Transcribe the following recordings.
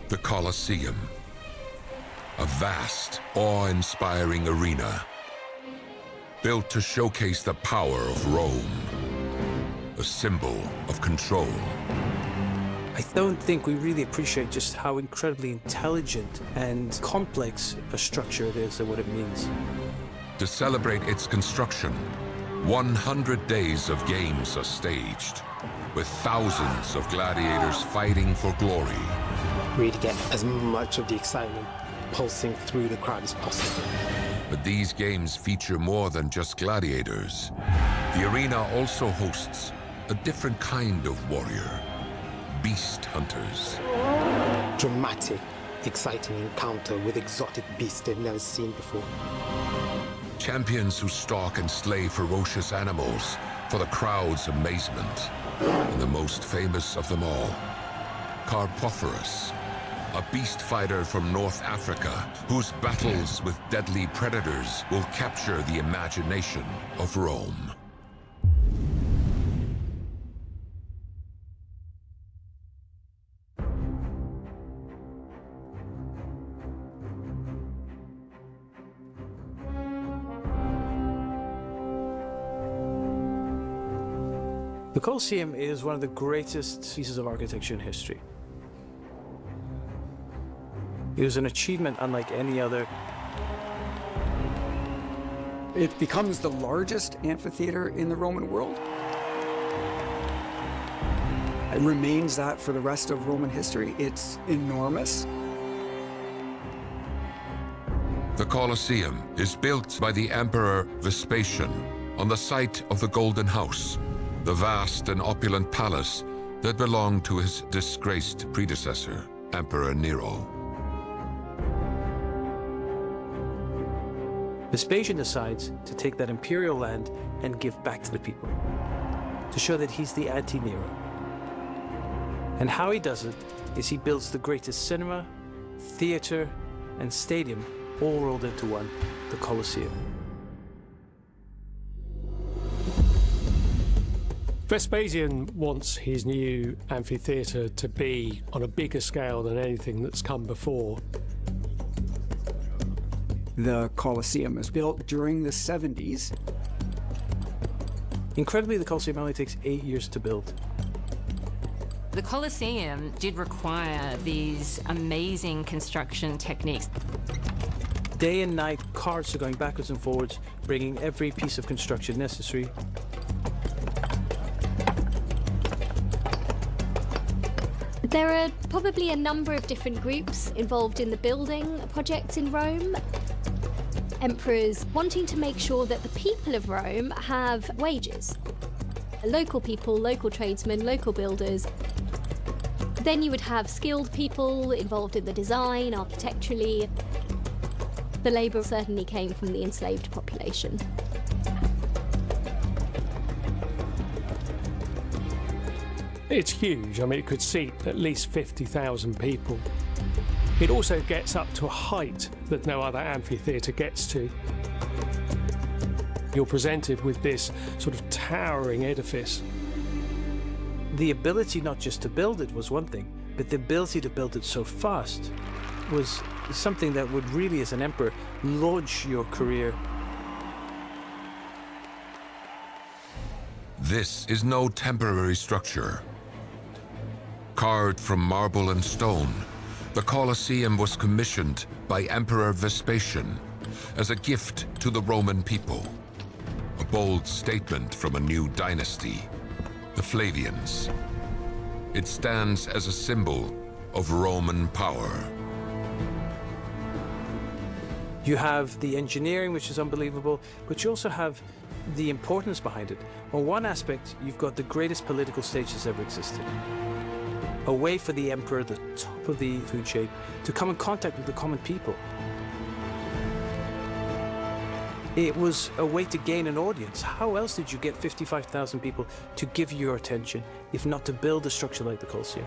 The Colosseum, a vast, awe-inspiring arena built to showcase the power of Rome, a symbol of control. I don't think we really appreciate just how incredibly intelligent and complex a structure it is and what it means. To celebrate its construction, 100 days of games are staged, with thousands of gladiators fighting for glory. Really get as much of the excitement pulsing through the crowd as possible. But these games feature more than just gladiators. The arena also hosts a different kind of warrior, beast hunters. Dramatic, exciting encounter with exotic beasts they've never seen before. Champions who stalk and slay ferocious animals for the crowd's amazement. And the most famous of them all, Carpophorus, a beast fighter from North Africa whose battles with deadly predators will capture the imagination of Rome. The Colosseum is one of the greatest pieces of architecture in history. It was an achievement unlike any other. It becomes the largest amphitheater in the Roman world. It remains that for the rest of Roman history. It's enormous. The Colosseum is built by the Emperor Vespasian on the site of the Golden House, the vast and opulent palace that belonged to his disgraced predecessor, Emperor Nero. Vespasian decides to take that imperial land and give back to the people, to show that he's the anti-Nero. And how he does it is he builds the greatest cinema, theater, and stadium all rolled into one, the Colosseum. Vespasian wants his new amphitheatre to be on a bigger scale than anything that's come before. The Colosseum was built during the 70s. Incredibly, the Colosseum only takes 8 years to build. The Colosseum did require these amazing construction techniques. Day and night, carts are going backwards and forwards, bringing every piece of construction necessary. There are probably a number of different groups involved in the building projects in Rome. Emperors wanting to make sure that the people of Rome have wages. Local people, local tradesmen, local builders. Then you would have skilled people involved in the design, architecturally. The labour certainly came from the enslaved population. It's huge. I mean, it could seat at least 50,000 people. It also gets up to a height that no other amphitheatre gets to. You're presented with this sort of towering edifice. The ability not just to build it was one thing, but the ability to build it so fast was something that would really, as an emperor, launch your career. This is no temporary structure. Carved from marble and stone, the Colosseum was commissioned by Emperor Vespasian as a gift to the Roman people. A bold statement from a new dynasty, the Flavians. It stands as a symbol of Roman power. You have the engineering, which is unbelievable, but you also have the importance behind it. On one aspect, you've got the greatest political stage that's ever existed. A way for the emperor, the top of the food chain, to come in contact with the common people. It was a way to gain an audience. How else did you get 55,000 people to give you your attention, if not to build a structure like the Colosseum?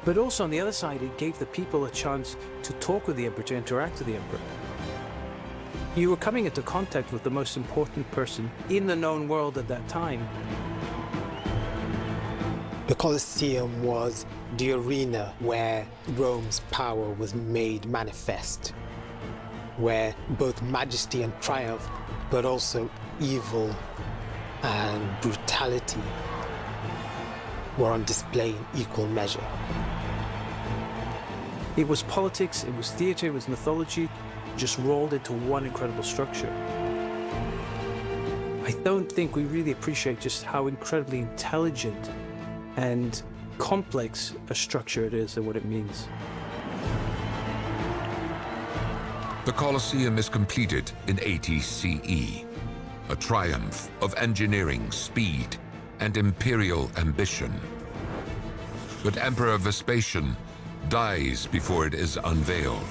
But also on the other side, it gave the people a chance to talk with the emperor, to interact with the emperor. You were coming into contact with the most important person in the known world at that time. The Colosseum was the arena where Rome's power was made manifest, where both majesty and triumph, but also evil and brutality were on display in equal measure. It was politics, it was theatre, it was mythology, just rolled into one incredible structure. I don't think we really appreciate just how incredibly intelligent and complex a structure it is and what it means. The Colosseum is completed in 80 CE, a triumph of engineering, speed, and imperial ambition. But Emperor Vespasian dies before it is unveiled.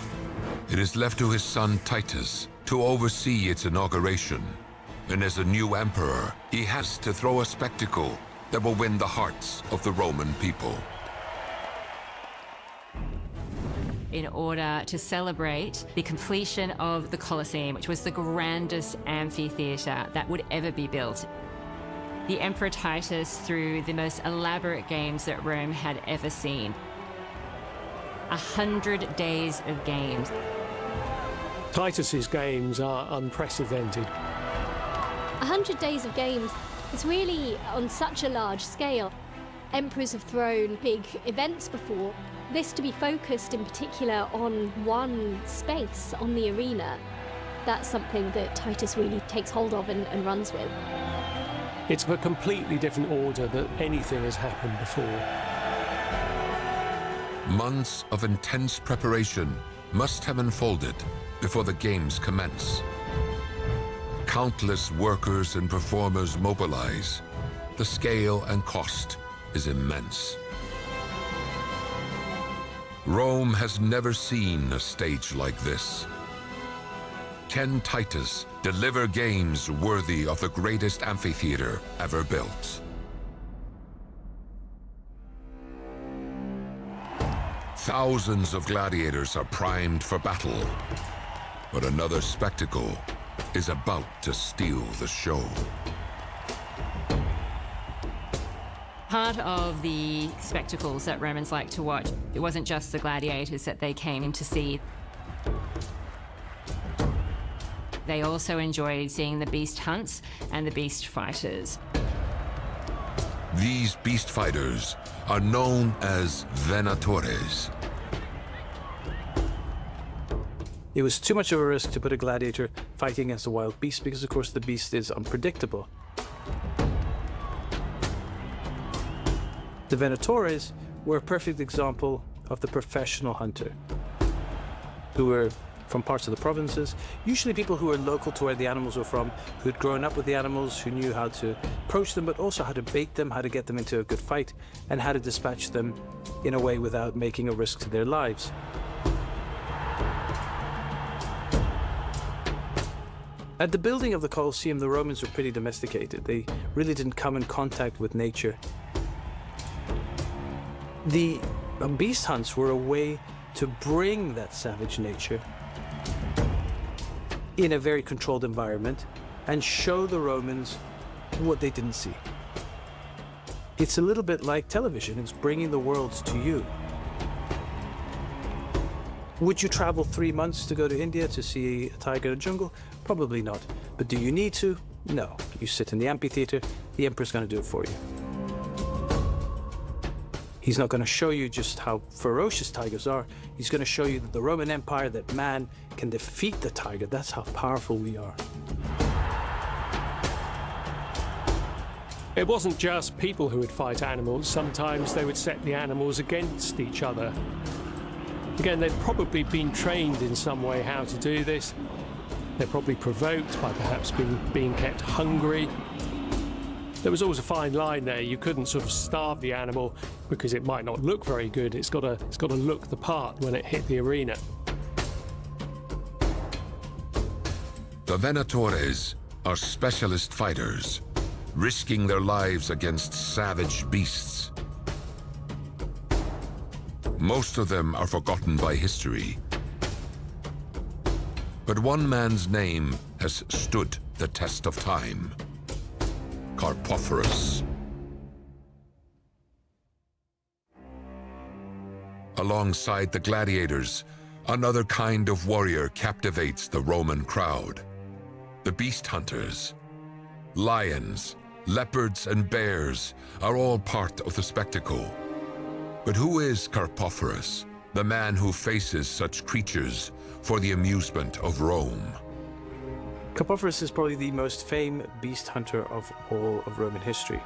It is left to his son Titus to oversee its inauguration. And as a new emperor, he has to throw a spectacle that will win the hearts of the Roman people. In order to celebrate the completion of the Colosseum, which was the grandest amphitheatre that would ever be built, the Emperor Titus threw the most elaborate games that Rome had ever seen. 100 days of games. Titus's games are unprecedented. 100 days of games is really on such a large scale. Emperors have thrown big events before. This to be focused in particular on one space, on the arena, that's something that Titus really takes hold of and runs with. It's of a completely different order than anything has happened before. Months of intense preparation must have unfolded before the games commence. Countless workers and performers mobilize. The scale and cost is immense. Rome has never seen a stage like this. Can Titus deliver games worthy of the greatest amphitheater ever built? Thousands of gladiators are primed for battle, but another spectacle is about to steal the show. Part of the spectacles that Romans liked to watch, it wasn't just the gladiators that they came to see. They also enjoyed seeing the beast hunts and the beast fighters. These beast fighters are known as venatores. It was too much of a risk to put a gladiator fighting against a wild beast because, of course, the beast is unpredictable. The venatores were a perfect example of the professional hunter, who were from parts of the provinces, usually people who were local to where the animals were from, who'd grown up with the animals, who knew how to approach them, but also how to bait them, how to get them into a good fight, and how to dispatch them in a way without making a risk to their lives. At the building of the Colosseum, the Romans were pretty domesticated. They really didn't come in contact with nature. The beast hunts were a way to bring that savage nature in a very controlled environment and show the Romans what they didn't see. It's a little bit like television. It's bringing the world to you. Would you travel 3 months to go to India to see a tiger in the jungle? Probably not. But do you need to? No. You sit in the amphitheater, the emperor's going to do it for you. He's not going to show you just how ferocious tigers are. He's going to show you that the Roman Empire, that man can defeat the tiger. That's how powerful we are. It wasn't just people who would fight animals. Sometimes they would set the animals against each other. Again, they'd probably been trained in some way how to do this. They're probably provoked by perhaps being kept hungry. There was always a fine line there. You couldn't sort of starve the animal because it might not look very good. It's got to look the part when it hit the arena. The venatores are specialist fighters, risking their lives against savage beasts. Most of them are forgotten by history. But one man's name has stood the test of time. Carpophorus. Alongside the gladiators, another kind of warrior captivates the Roman crowd. The beast hunters. Lions, leopards, and bears are all part of the spectacle. But who is Carpophorus, the man who faces such creatures for the amusement of Rome? Carpophorus is probably the most famed beast hunter of all of Roman history.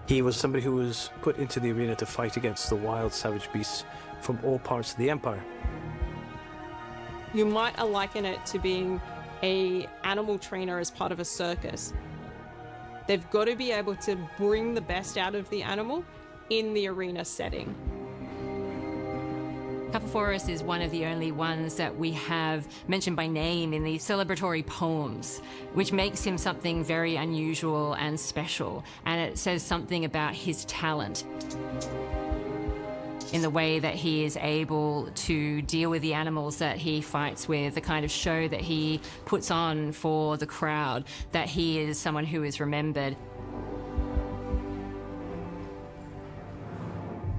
He was somebody who was put into the arena to fight against the wild, savage beasts from all parts of the empire. You might liken it to being an animal trainer as part of a circus. They've got to be able to bring the best out of the animal in the arena setting. Carpophorus is one of the only ones that we have mentioned by name in the celebratory poems, which makes him something very unusual and special, and it says something about his talent in the way that he is able to deal with the animals that he fights with, the kind of show that he puts on for the crowd, that he is someone who is remembered.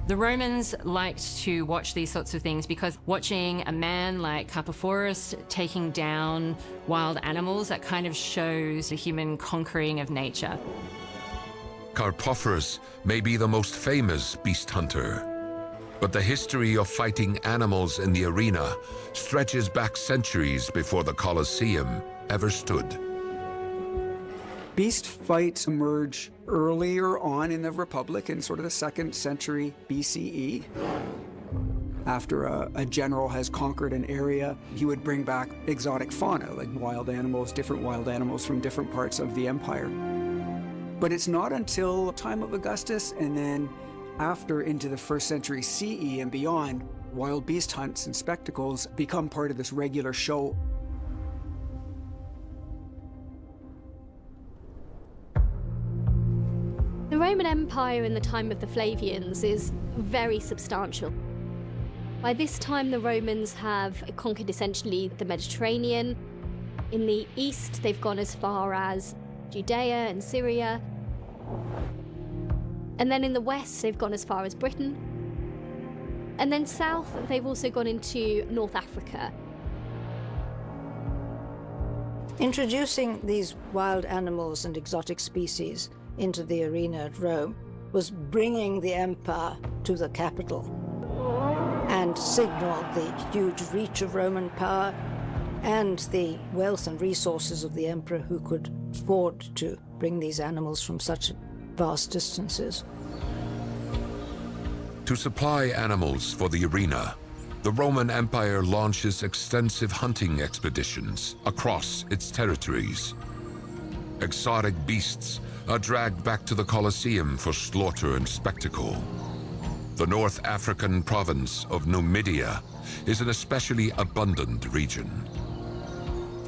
The Romans liked to watch these sorts of things because watching a man like Carpophorus taking down wild animals, that kind of shows the human conquering of nature. Carpophorus may be the most famous beast hunter, but the history of fighting animals in the arena stretches back centuries before the Colosseum ever stood. Beast fights emerge earlier on in the Republic in sort of the 2nd century BCE. After a general has conquered an area, he would bring back exotic fauna, like wild animals, different wild animals from different parts of the empire. But it's not until the time of Augustus and then after into the 1st century CE and beyond, wild beast hunts and spectacles become part of this regular show. The Roman Empire in the time of the Flavians is very substantial. By this time, the Romans have conquered essentially the Mediterranean. In the east, they've gone as far as Judea and Syria. And then in the west, they've gone as far as Britain. And then south, they've also gone into North Africa. Introducing these wild animals and exotic species into the arena at Rome was bringing the empire to the capital and signaled the huge reach of Roman power and the wealth and resources of the emperor, who could afford to bring these animals from such vast distances. To supply animals for the arena, the Roman Empire launches extensive hunting expeditions across its territories. Exotic beasts are dragged back to the Colosseum for slaughter and spectacle. The North African province of Numidia is an especially abundant region.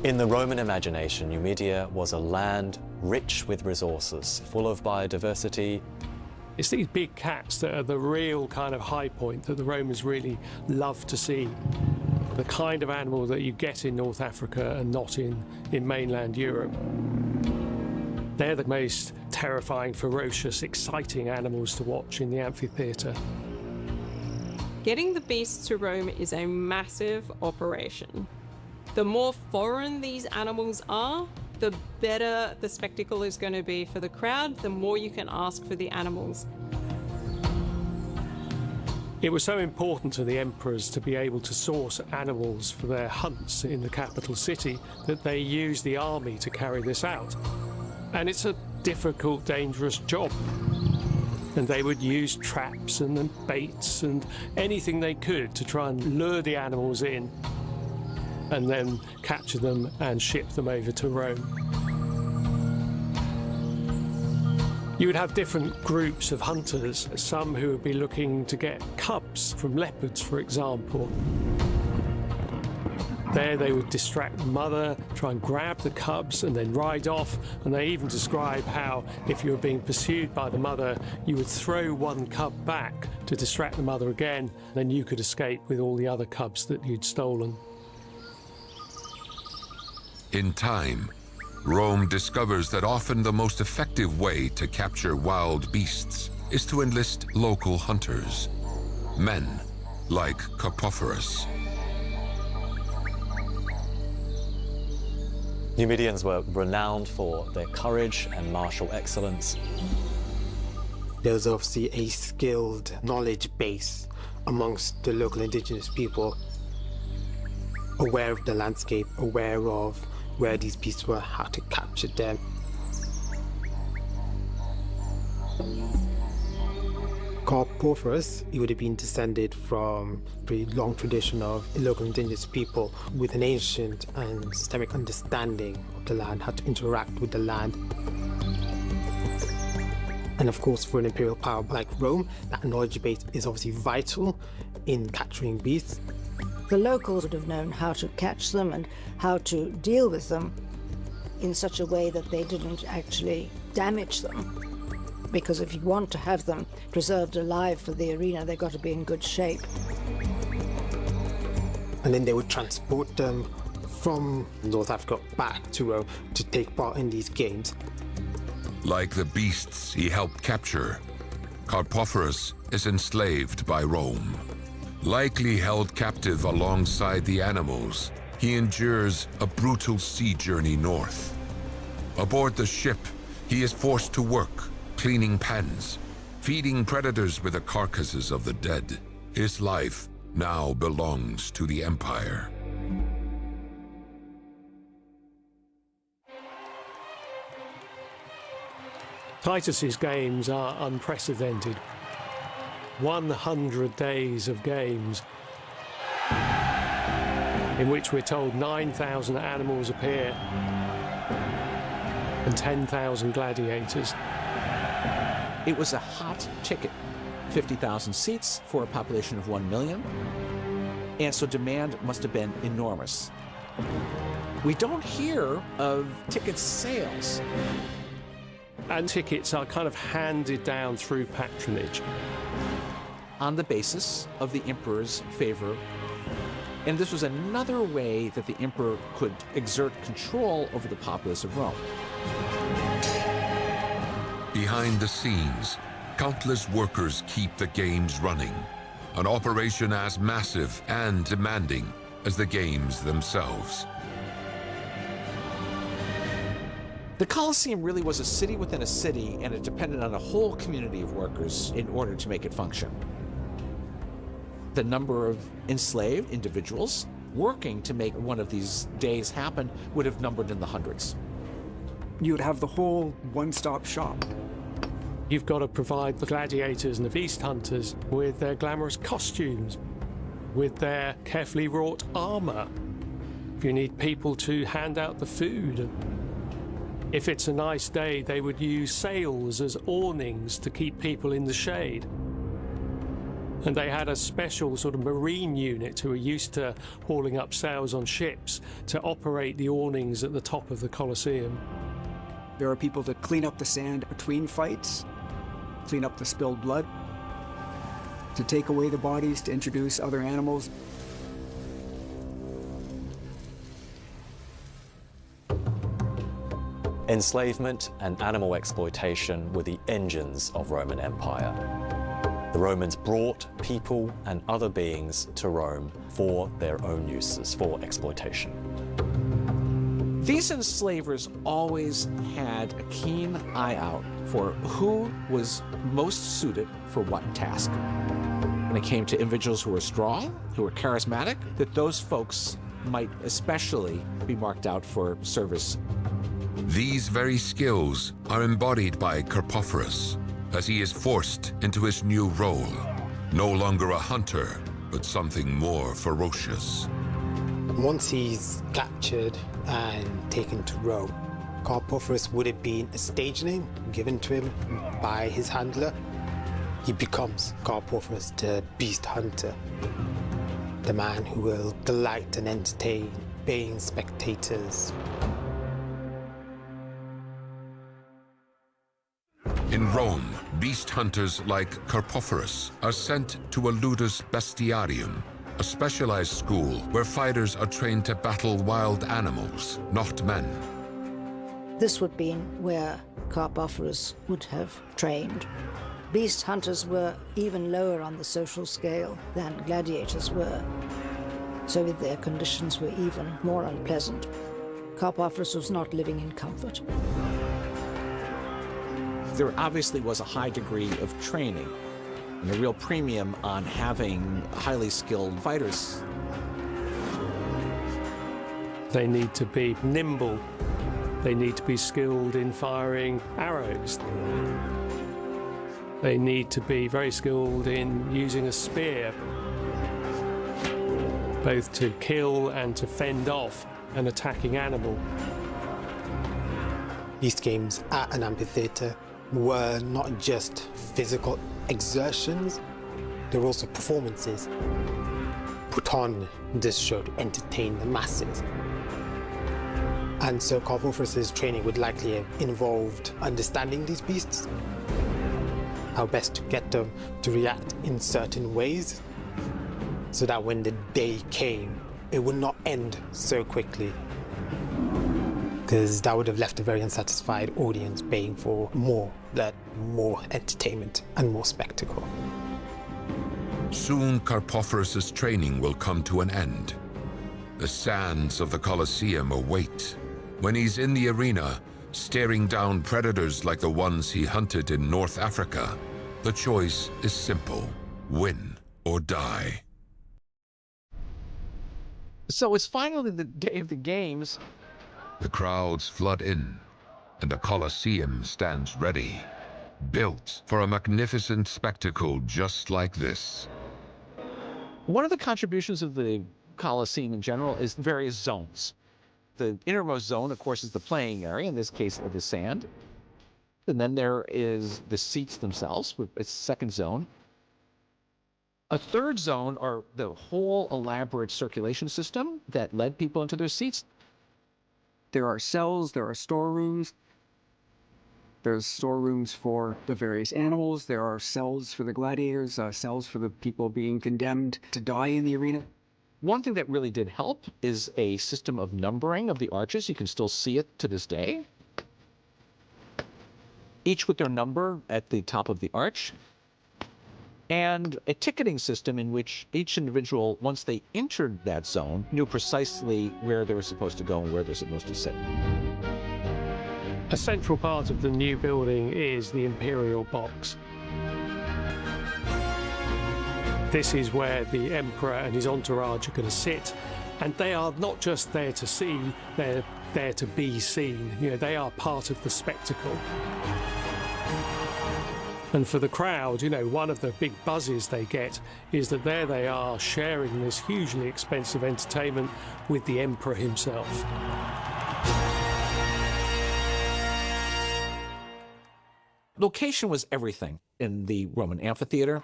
In the Roman imagination, Numidia was a land rich with resources, full of biodiversity. It's these big cats that are the real kind of high point that the Romans really love to see. The kind of animal that you get in North Africa and not in mainland Europe. They're the most terrifying, ferocious, exciting animals to watch in the amphitheatre. Getting the beasts to Rome is a massive operation. The more foreign these animals are, the better the spectacle is going to be for the crowd, the more you can ask for the animals. It was so important to the emperors to be able to source animals for their hunts in the capital city that they used the army to carry this out. And it's a difficult, dangerous job. And they would use traps and baits and anything they could to try and lure the animals in and then capture them and ship them over to Rome. You would have different groups of hunters, some who would be looking to get cubs from leopards, for example. There they would distract the mother, try and grab the cubs and then ride off, and they even describe how if you were being pursued by the mother, you would throw one cub back to distract the mother again, then you could escape with all the other cubs that you'd stolen. In time, Rome discovers that often the most effective way to capture wild beasts is to enlist local hunters, men like Carpophorus. Numidians were renowned for their courage and martial excellence. There was obviously a skilled knowledge base amongst the local indigenous people, aware of the landscape, aware of where these beasts were, how to capture them. Carpophorus, he would have been descended from a pretty long tradition of local indigenous people with an ancient and systemic understanding of the land, how to interact with the land. And of course, for an imperial power like Rome, that knowledge base is obviously vital in capturing beasts. The locals would have known how to catch them and how to deal with them in such a way that they didn't actually damage them. Because if you want to have them preserved alive for the arena, they've got to be in good shape. And then they would transport them from North Africa back to Rome to take part in these games. Like the beasts he helped capture, Carpophorus is enslaved by Rome. Likely held captive alongside the animals, he endures a brutal sea journey north. Aboard the ship, he is forced to work, cleaning pens, feeding predators with the carcasses of the dead. His life now belongs to the Empire. Titus's games are unprecedented. 100 days of games in which we're told 9,000 animals appear and 10,000 gladiators. It was a hot ticket, 50,000 seats for a population of 1 million, and so demand must have been enormous. We don't hear of ticket sales. And tickets are kind of handed down through patronage. On the basis of the emperor's favor. And this was another way that the emperor could exert control over the populace of Rome. Behind the scenes, countless workers keep the games running, an operation as massive and demanding as the games themselves. The Colosseum really was a city within a city, and it depended on a whole community of workers in order to make it function. The number of enslaved individuals working to make one of these days happen would have numbered in the hundreds. You would have the whole one-stop shop. You've got to provide the gladiators and the beast hunters with their glamorous costumes, with their carefully wrought armor. You need people to hand out the food. If it's a nice day, they would use sails as awnings to keep people in the shade. And they had a special sort of marine unit who were used to hauling up sails on ships to operate the awnings at the top of the Colosseum. There are people to clean up the sand between fights, clean up the spilled blood, to take away the bodies, to introduce other animals. Enslavement and animal exploitation were the engines of Roman Empire. The Romans brought people and other beings to Rome for their own uses, for exploitation. These enslavers always had a keen eye out for who was most suited for what task. When it came to individuals who were strong, who were charismatic, that those folks might especially be marked out for service. These very skills are embodied by Carpophorus as he is forced into his new role, no longer a hunter, but something more ferocious. Once he's captured and taken to Rome, Carpophorus would have been a stage name given to him by his handler. He becomes Carpophorus, the beast hunter, the man who will delight and entertain baying spectators. In Rome, beast hunters like Carpophorus are sent to a ludus bestiarium, a specialized school where fighters are trained to battle wild animals, not men. This would be where Carpophorus would have trained. Beast hunters were even lower on the social scale than gladiators were, so their conditions were even more unpleasant. Carpophorus was not living in comfort. There obviously was a high degree of training and a real premium on having highly skilled fighters. They need to be nimble. They need to be skilled in firing arrows. They need to be very skilled in using a spear, both to kill and to fend off an attacking animal. These games at an amphitheatre were not just physical exertions, they were also performances put on this show to entertain the masses. And so Carpophorus's training would likely have involved understanding these beasts, how best to get them to react in certain ways, so that when the day came, it would not end so quickly, because that would have left a very unsatisfied audience paying for more entertainment and more spectacle. Soon Carpophorus's training will come to an end. The sands of the Colosseum await. When he's in the arena, staring down predators like the ones he hunted in North Africa, the choice is simple: win or die. So it's finally the day of the games. The crowds flood in, and the Colosseum stands ready, built for a magnificent spectacle just like this. One of the contributions of the Colosseum in general is various zones. The innermost zone, of course, is the playing area, in this case, the sand. And then there is the seats themselves, with a second zone. A third zone are the whole elaborate circulation system that led people into their seats. There are cells, there are storerooms. There's storerooms for the various animals. There are cells for the gladiators, cells for the people being condemned to die in the arena. One thing that really did help is a system of numbering of the arches. You can still see it to this day. Each with their number at the top of the arch. And a ticketing system in which each individual, once they entered that zone, knew precisely where they were supposed to go and where they're supposed to sit. A central part of the new building is the Imperial Box. This is where the Emperor and his entourage are going to sit, and they are not just there to see, they're there to be seen. You know, they are part of the spectacle. And for the crowd, you know, one of the big buzzes they get is that there they are sharing this hugely expensive entertainment with the Emperor himself. Location was everything in the Roman amphitheater.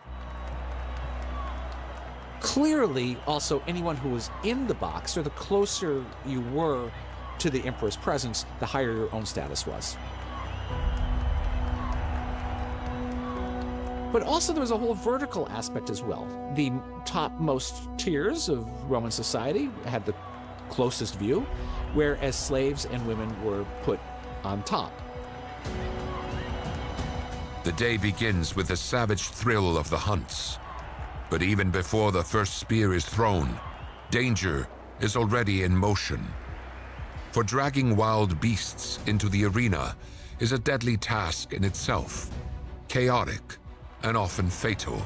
Clearly, also, anyone who was in the box, or the closer you were to the emperor's presence, the higher your own status was. But also there was a whole vertical aspect as well. The topmost tiers of Roman society had the closest view, whereas slaves and women were put on top. The day begins with the savage thrill of the hunts. But even before the first spear is thrown, danger is already in motion. For dragging wild beasts into the arena is a deadly task in itself, chaotic and often fatal.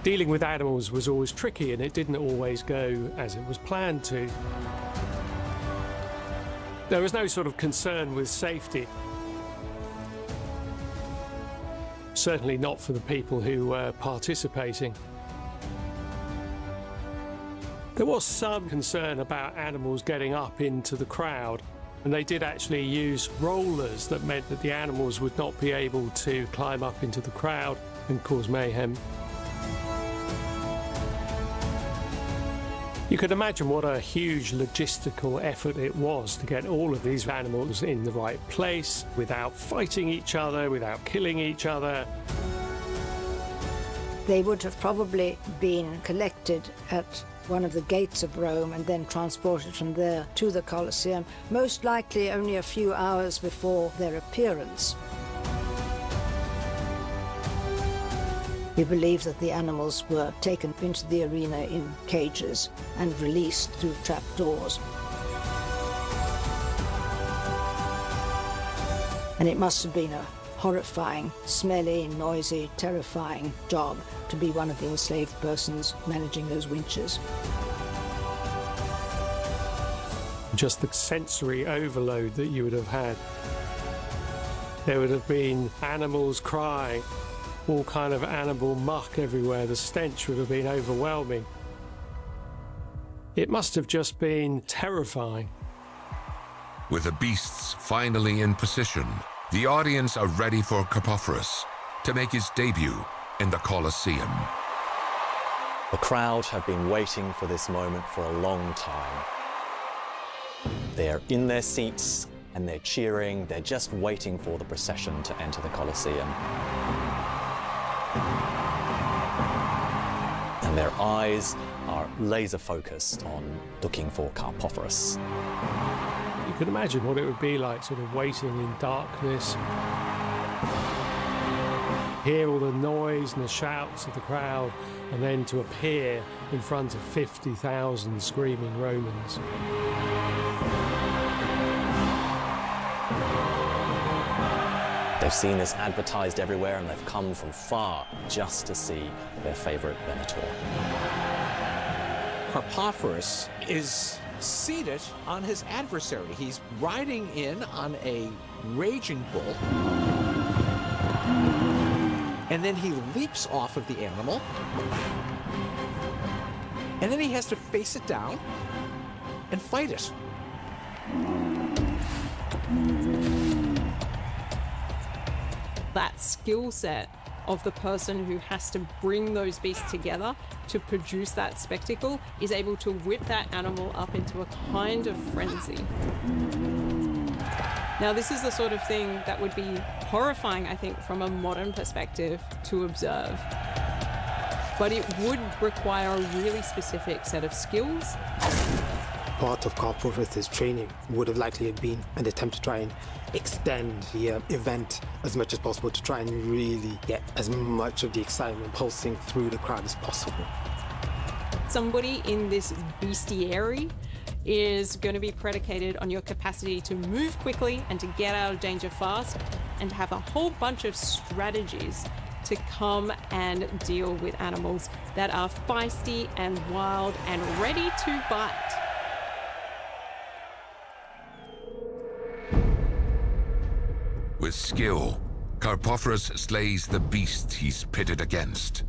Dealing with animals was always tricky, and it didn't always go as it was planned to. There was no sort of concern with safety. Certainly not for the people who were participating. There was some concern about animals getting up into the crowd, and they did actually use rollers that meant that the animals would not be able to climb up into the crowd and cause mayhem. You could imagine what a huge logistical effort it was to get all of these animals in the right place without fighting each other, without killing each other. They would have probably been collected at one of the gates of Rome and then transported from there to the Colosseum, most likely only a few hours before their appearance. We believe that the animals were taken into the arena in cages and released through trapdoors. And it must have been a horrifying, smelly, noisy, terrifying job to be one of the enslaved persons managing those winches. Just the sensory overload that you would have had. There would have been animals crying, all kind of animal muck everywhere. The stench would have been overwhelming. It must have just been terrifying. With the beasts finally in position, the audience are ready for Carpophorus to make his debut in the Colosseum. The crowd have been waiting for this moment for a long time. They're in their seats and they're cheering. They're just waiting for the procession to enter the Colosseum. And their eyes are laser focused on looking for Carpophorus. You can imagine what it would be like, sort of waiting in darkness, hear all the noise and the shouts of the crowd, and then to appear in front of 50,000 screaming Romans. They've seen this advertised everywhere and they've come from far just to see their favorite Venator. Carpophorus is seated on his adversary. He's riding in on a raging bull. And then he leaps off of the animal. And then he has to face it down and fight it. That skill set of the person who has to bring those beasts together to produce that spectacle is able to whip that animal up into a kind of frenzy. Now, this is the sort of thing that would be horrifying, I think, from a modern perspective to observe. But it would require a really specific set of skills. Part of Carpophorus' training would have likely been an attempt to try and extend the event as much as possible, to try and really get as much of the excitement pulsing through the crowd as possible. Somebody in this bestiary is going to be predicated on your capacity to move quickly and to get out of danger fast, and to have a whole bunch of strategies to come and deal with animals that are feisty and wild and ready to bite. With skill, Carpophorus slays the beast he's pitted against.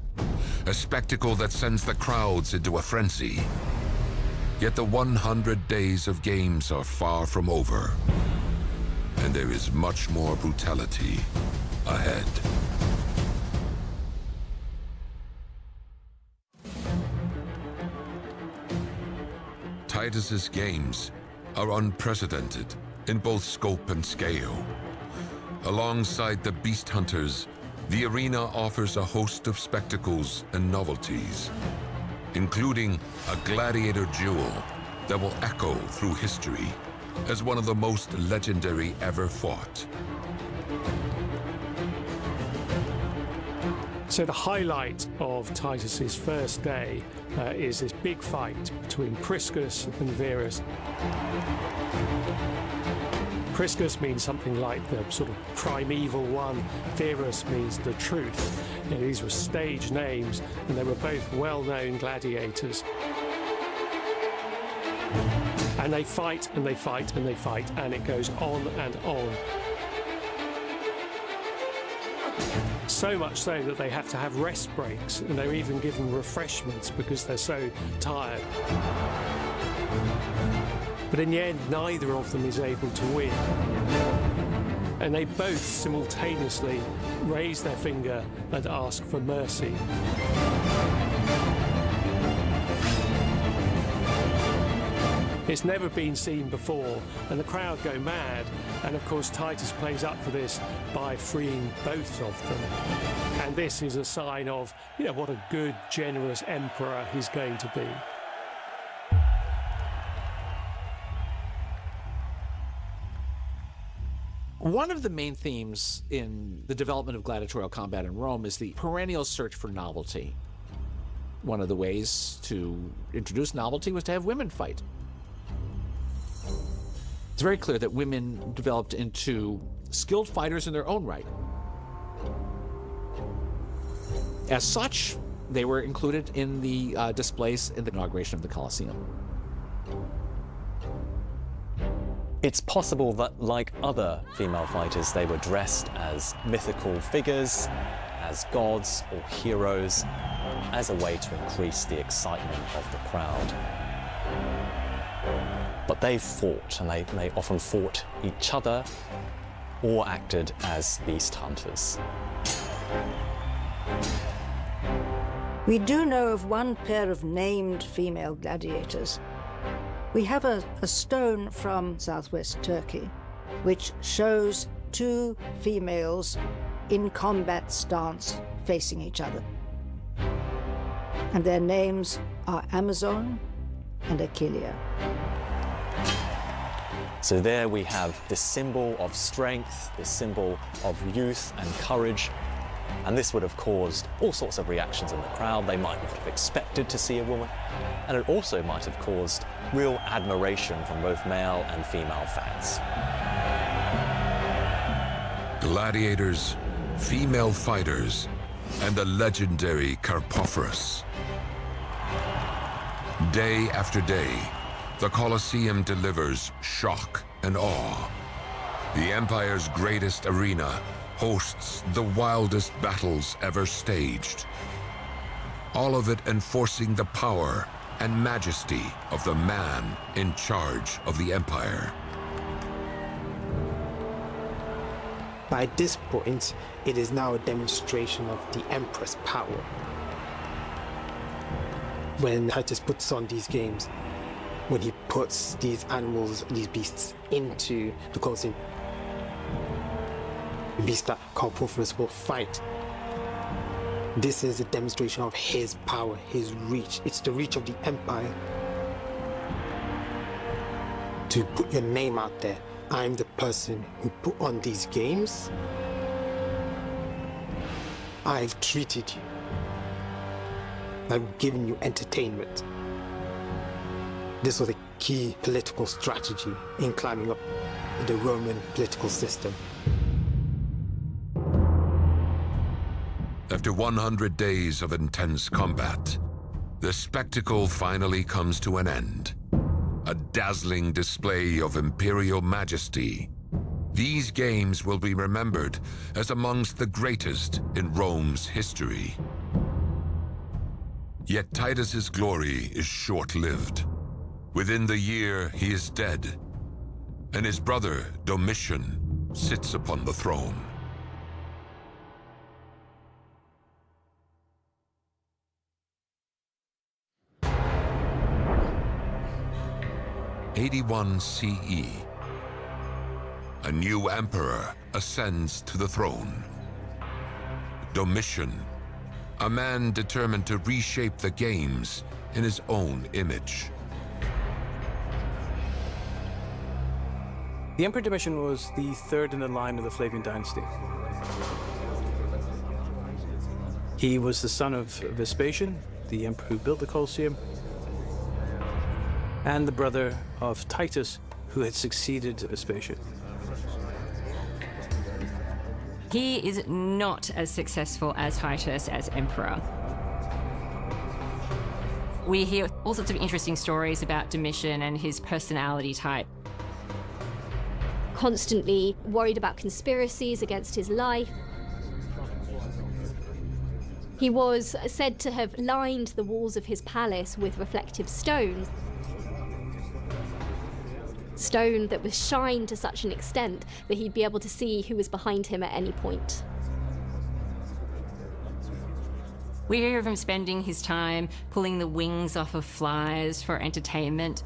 A spectacle that sends the crowds into a frenzy. Yet the 100 days of games are far from over, and there is much more brutality ahead. Titus's games are unprecedented in both scope and scale. Alongside the beast hunters, the arena offers a host of spectacles and novelties, including a gladiator duel that will echo through history as one of the most legendary ever fought. So the highlight of Titus's first day is this big fight between Priscus and Verus. Priscus means something like the sort of primeval one. Verus means the truth. You know, these were stage names, and they were both well-known gladiators. And they fight, and they fight, and they fight, and it goes on and on. So much so that they have to have rest breaks, and they're even given refreshments because they're so tired. But in the end, neither of them is able to win. And they both simultaneously raise their finger and ask for mercy. It's never been seen before, and the crowd go mad. And of course, Titus plays up for this by freeing both of them. And this is a sign of, you know, what a good, generous emperor he's going to be. One of the main themes in the development of gladiatorial combat in Rome is the perennial search for novelty. One of the ways to introduce novelty was to have women fight. It's very clear that women developed into skilled fighters in their own right. As such, they were included in the displays in the inauguration of the Colosseum. It's possible that, like other female fighters, they were dressed as mythical figures, as gods or heroes, as a way to increase the excitement of the crowd. But they fought, and they often fought each other or acted as beast hunters. We do know of one pair of named female gladiators. We have a stone from southwest Turkey which shows two females in combat stance facing each other. And their names are Amazon and Achillea. So there we have this symbol of strength, this symbol of youth and courage. And this would have caused all sorts of reactions in the crowd. They might not have expected to see a woman. And it also might have caused real admiration from both male and female fans. Gladiators, female fighters, and the legendary Carpophorus. Day after day, the Colosseum delivers shock and awe. The Empire's greatest arena hosts the wildest battles ever staged. All of it enforcing the power and majesty of the man in charge of the Empire. By this point, it is now a demonstration of the Emperor's power. When Titus puts on these games, when he puts these animals, these beasts into the Colosseum, the beasts that Carpophorus will fight, this is a demonstration of his power, his reach. It's the reach of the Empire. To put your name out there, I'm the person who put on these games. I've treated you. I've given you entertainment. This was a key political strategy in climbing up the Roman political system. After 100 days of intense combat, the spectacle finally comes to an end. A dazzling display of imperial majesty. These games will be remembered as amongst the greatest in Rome's history. Yet Titus's glory is short-lived. Within the year, he is dead, and his brother, Domitian, sits upon the throne. '81 CE. A new emperor ascends to the throne. Domitian, a man determined to reshape the games in his own image. The Emperor Domitian was the third in the line of the Flavian dynasty. He was the son of Vespasian, the emperor who built the Colosseum, and the brother of Titus, who had succeeded Vespasian. He is not as successful as Titus as emperor. We hear all sorts of interesting stories about Domitian and his personality type. Constantly worried about conspiracies against his life. He was said to have lined the walls of his palace with reflective stone. Stone that was shined to such an extent that he'd be able to see who was behind him at any point. We hear of him spending his time pulling the wings off of flies for entertainment.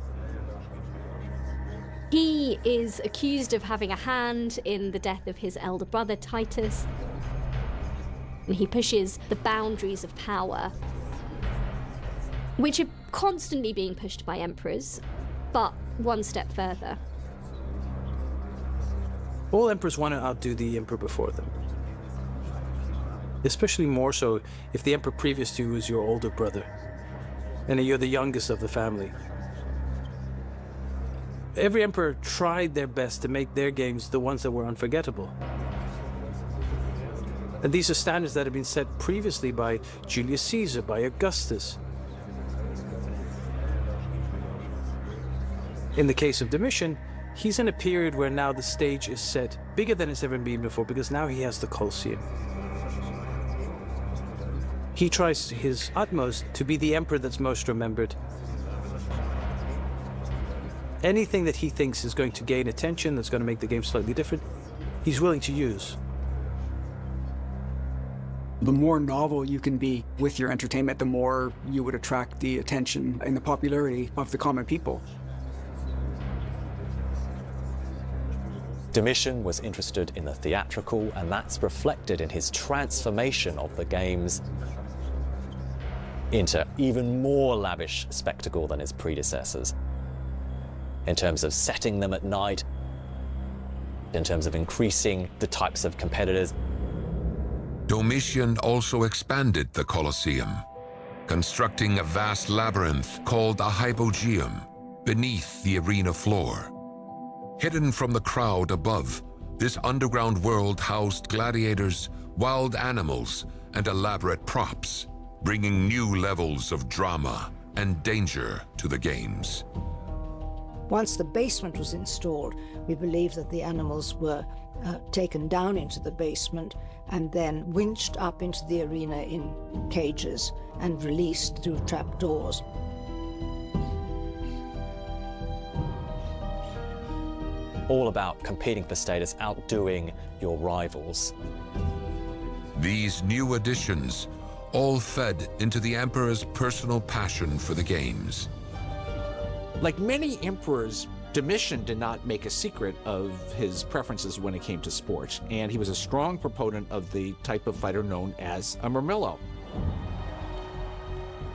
He is accused of having a hand in the death of his elder brother, Titus. And he pushes the boundaries of power, which are constantly being pushed by emperors, but one step further. All emperors want to outdo the emperor before them. Especially more so if the emperor previous to you is your older brother, and you're the youngest of the family. Every emperor tried their best to make their games the ones that were unforgettable. And these are standards that have been set previously by Julius Caesar, by Augustus. In the case of Domitian, he's in a period where now the stage is set bigger than it's ever been before, because now he has the Colosseum. He tries his utmost to be the emperor that's most remembered. Anything that he thinks is going to gain attention, that's going to make the game slightly different, he's willing to use. The more novel you can be with your entertainment, the more you would attract the attention and the popularity of the common people. Domitian was interested in the theatrical, and that's reflected in his transformation of the games into even more lavish spectacle than his predecessors, in terms of setting them at night, in terms of increasing the types of competitors. Domitian also expanded the Colosseum, constructing a vast labyrinth called a hypogeum beneath the arena floor. Hidden from the crowd above, this underground world housed gladiators, wild animals, and elaborate props, bringing new levels of drama and danger to the games. Once the basement was installed, we believe that the animals were taken down into the basement and then winched up into the arena in cages and released through trapdoors. All about competing for status, outdoing your rivals. These new additions all fed into the emperor's personal passion for the games. Like many emperors, Domitian did not make a secret of his preferences when it came to sport, and he was a strong proponent of the type of fighter known as a murmillo.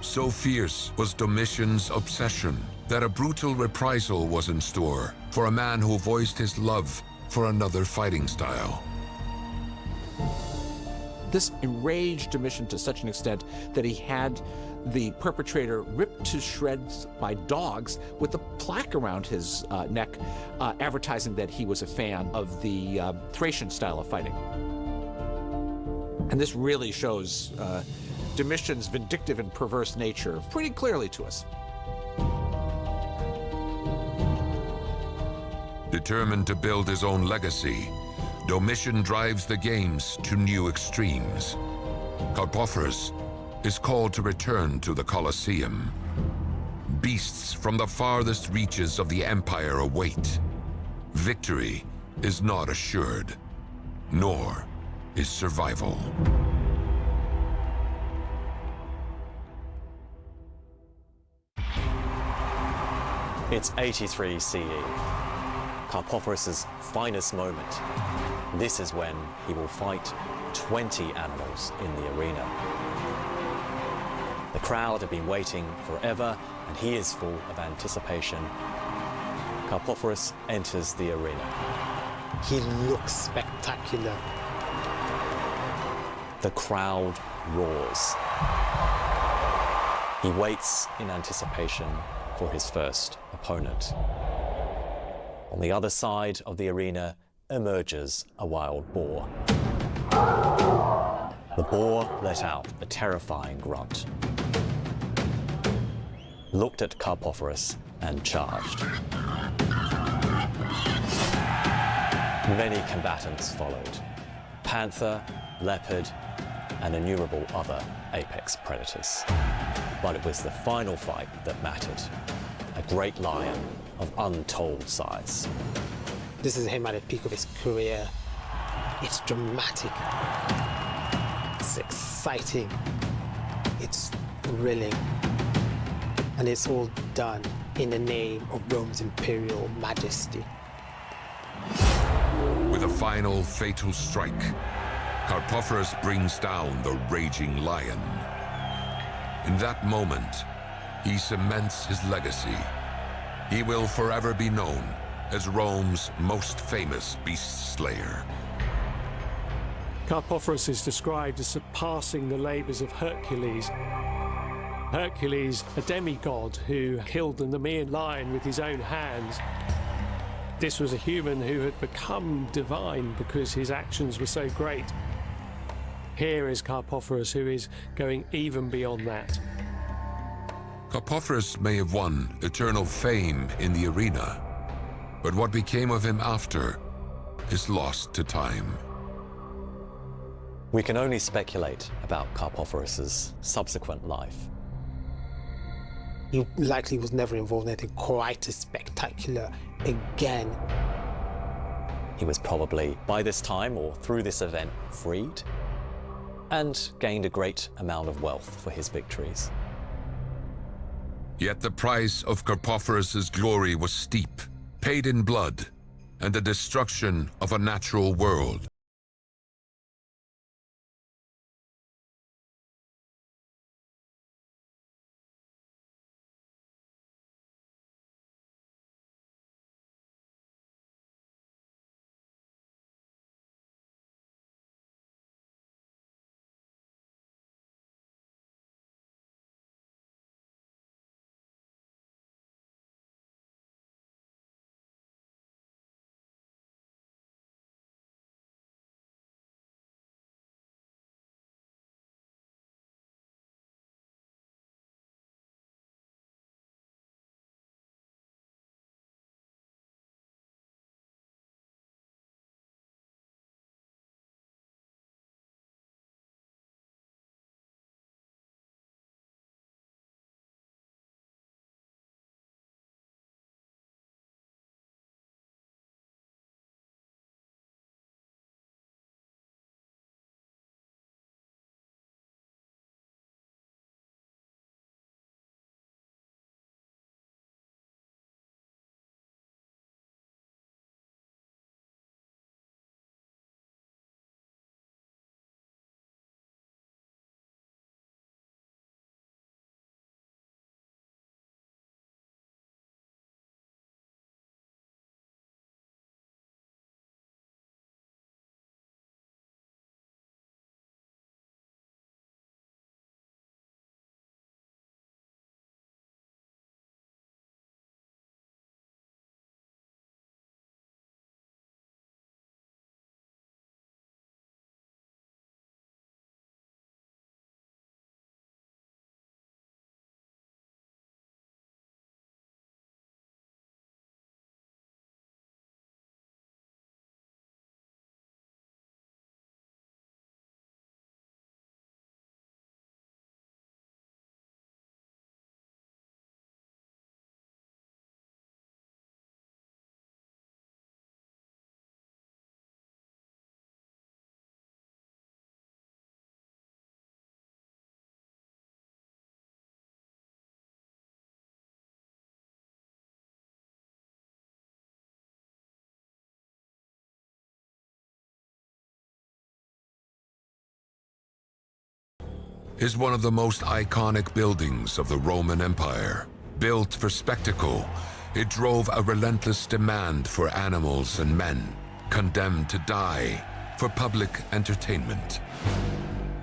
So fierce was Domitian's obsession that a brutal reprisal was in store for a man who voiced his love for another fighting style. This enraged Domitian to such an extent that he had the perpetrator ripped to shreds by dogs with a plaque around his neck advertising that he was a fan of the Thracian style of fighting. And this really shows Domitian's vindictive and perverse nature pretty clearly to us. Determined to build his own legacy, Domitian drives the games to new extremes. Carpophorus is called to return to the Colosseum. Beasts from the farthest reaches of the empire await. Victory is not assured, nor is survival. It's 83 CE, Carpophorus's finest moment. This is when he will fight 20 animals in the arena. The crowd have been waiting forever, and he is full of anticipation. Carpophorus enters the arena. He looks spectacular. The crowd roars. He waits in anticipation for his first opponent. On the other side of the arena emerges a wild boar. The boar let out a terrifying grunt, looked at Carpophorus and charged. Many combatants followed: panther, leopard, and innumerable other apex predators. But it was the final fight that mattered. A great lion of untold size. This is him at the peak of his career. It's dramatic. It's exciting. It's thrilling. And it's all done in the name of Rome's imperial majesty. With a final fatal strike, Carpophorus brings down the raging lion. In that moment, he cements his legacy. He will forever be known as Rome's most famous beast slayer. Carpophorus is described as surpassing the labours of Hercules. Hercules, a demigod who killed the Nemean lion with his own hands. This was a human who had become divine because his actions were so great. Here is Carpophorus, who is going even beyond that. Carpophorus may have won eternal fame in the arena, but what became of him after is lost to time. We can only speculate about Carpophorus's subsequent life. He likely was never involved in anything quite as spectacular again. He was probably, by this time or through this event, freed and gained a great amount of wealth for his victories. Yet the price of Carpophorus's glory was steep, paid in blood, and the destruction of a natural world. Is one of the most iconic buildings of the Roman Empire. Built for spectacle, it drove a relentless demand for animals and men, condemned to die for public entertainment.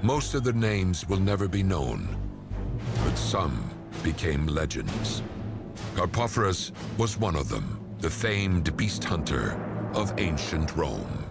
Most of their names will never be known, but some became legends. Carpophorus was one of them, the famed beast hunter of ancient Rome.